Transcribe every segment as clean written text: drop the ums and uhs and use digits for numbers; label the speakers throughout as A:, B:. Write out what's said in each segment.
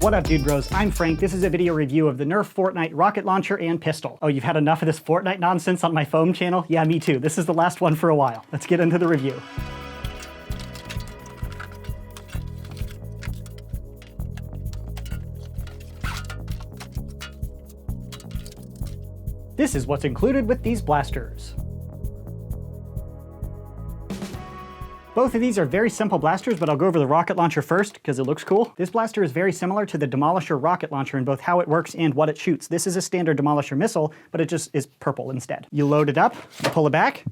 A: What up, dude bros? I'm Frank. This is a video review of the Nerf Fortnite rocket launcher and pistol. Oh, you've had enough of this Fortnite nonsense on my foam channel? Yeah, me too. This is the last one for a while. Let's get into the review. This is what's included with these blasters. Both of these are very simple blasters, but I'll go over the rocket launcher first because it looks cool. This blaster is very similar to the Demolisher rocket launcher in both how it works and what it shoots. This is a standard Demolisher missile, but it just is purple instead. You load it up, you pull it back,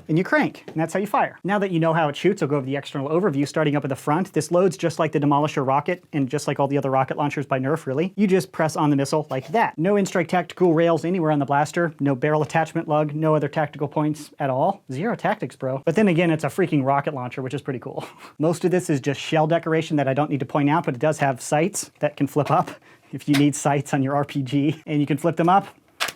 A: and you crank, and that's how you fire. Now that you know how it shoots, I'll go over the external overview starting up at the front. This loads just like the Demolisher rocket, and just like all the other rocket launchers by Nerf, really. You just press on the missile like that. No in-strike tactical rails anywhere on the blaster, no barrel attachment lug, no other tactical points at all. Zero tactics, bro. But then again, it's a freaking rocket launcher, which is pretty cool. Most of this is just shell decoration that I don't need to point out, but it does have sights that can flip up if you need sights on your RPG, and you can flip them up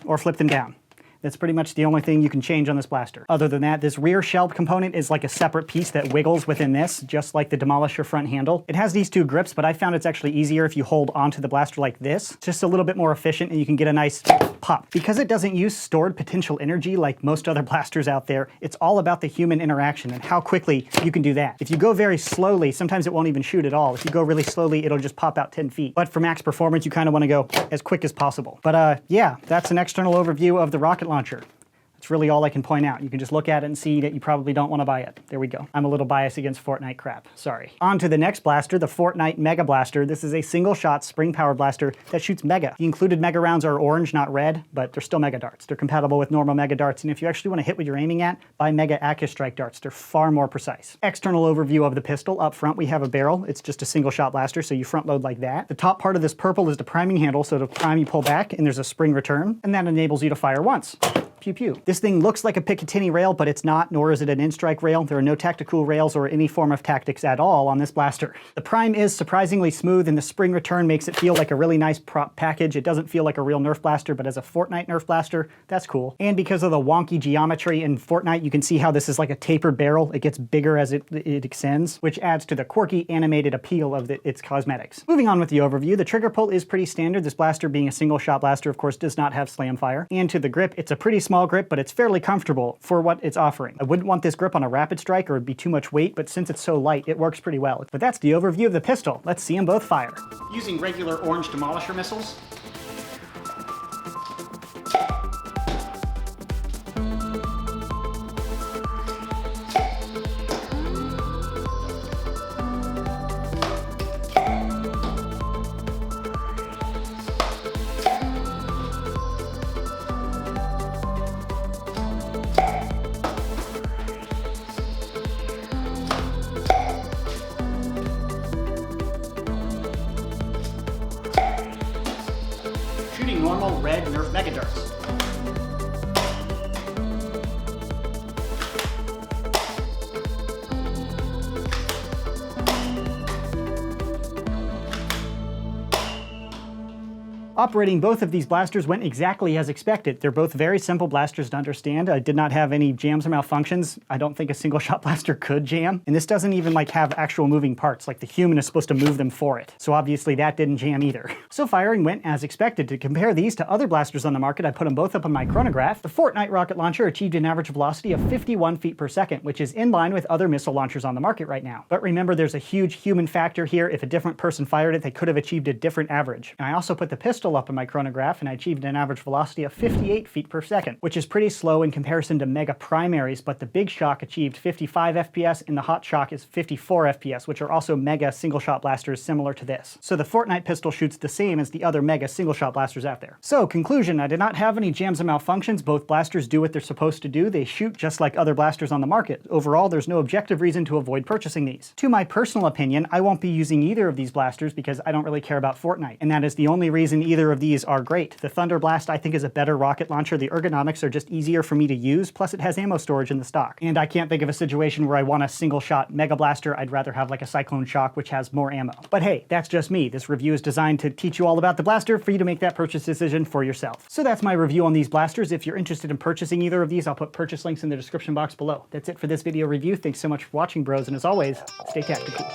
A: or flip them down. That's pretty much the only thing you can change on this blaster. Other than that, this rear shell component is like a separate piece that wiggles within this, just like the Demolisher front handle. It has these two grips, but I found it's actually easier if you hold onto the blaster like this. It's just a little bit more efficient and you can get a nice pop. Because it doesn't use stored potential energy like most other blasters out there, it's all about the human interaction and how quickly you can do that. If you go very slowly, sometimes it won't even shoot at all. If you go really slowly, it'll just pop out 10 feet. But for max performance, you kind of want to go as quick as possible. But yeah, that's an external overview of the rocket launcher. It's really all I can point out. You can just look at it and see that you probably don't want to buy it. There we go. I'm a little biased against Fortnite crap. Sorry. On to the next blaster, the Fortnite Mega Blaster. This is a single-shot spring power blaster that shoots Mega. The included Mega rounds are orange, not red, but they're still Mega darts. They're compatible with normal Mega darts, and if you actually want to hit what you're aiming at, buy Mega Acus Strike darts. They're far more precise. External overview of the pistol. Up front, we have a barrel. It's just a single-shot blaster, so you front load like that. The top part of this purple is the priming handle, so to prime you pull back, and there's a spring return, and that enables you to fire once. Pew pew. This thing looks like a Picatinny rail, but it's not, nor is it an in-strike rail. There are no tactical rails or any form of tactics at all on this blaster. The prime is surprisingly smooth, and the spring return makes it feel like a really nice prop package. It doesn't feel like a real Nerf blaster, but as a Fortnite Nerf blaster, that's cool. And because of the wonky geometry in Fortnite, you can see how this is like a tapered barrel. It gets bigger as it extends, which adds to the quirky animated appeal of its cosmetics. Moving on with the overview, the trigger pull is pretty standard. This blaster, being a single-shot blaster, of course, does not have slam fire. And to the grip, it's a pretty small grip, but it's fairly comfortable for what it's offering. I wouldn't want this grip on a rapid strike or it'd be too much weight, but since it's so light, it works pretty well. But that's the overview of the pistol. Let's see them both fire. Using regular orange Demolisher missiles, shooting normal red Nerf Mega darts. Operating both of these blasters went exactly as expected. They're both very simple blasters to understand. I did not have any jams or malfunctions. I don't think a single shot blaster could jam. And this doesn't even like have actual moving parts, like the human is supposed to move them for it. So obviously that didn't jam either. So firing went as expected. To compare these to other blasters on the market, I put them both up on my chronograph. The Fortnite rocket launcher achieved an average velocity of 51 feet per second, which is in line with other missile launchers on the market right now. But remember, there's a huge human factor here. If a different person fired it, they could have achieved a different average. And I also put the pistol up in my chronograph, and I achieved an average velocity of 58 feet per second, which is pretty slow in comparison to Mega primaries, but the Big Shock achieved 55 FPS and the Hot Shock is 54 FPS, which are also Mega single-shot blasters similar to this. So the Fortnite pistol shoots the same as the other Mega single-shot blasters out there. So conclusion, I did not have any jams or malfunctions. Both blasters do what they're supposed to do. They shoot just like other blasters on the market. Overall, there's no objective reason to avoid purchasing these. To my personal opinion, I won't be using either of these blasters because I don't really care about Fortnite, and that is the only reason either of these are great. The Thunder Blast I think is a better rocket launcher. The ergonomics are just easier for me to use, plus it has ammo storage in the stock. And I can't think of a situation where I want a single shot Mega Blaster. I'd rather have like a Cyclone Shock, which has more ammo. But hey, that's just me. This review is designed to teach you all about the blaster for you to make that purchase decision for yourself. So that's my review on these blasters. If you're interested in purchasing either of these, I'll put purchase links in the description box below. That's it for this video review. Thanks so much for watching, bros, and as always, stay tactical.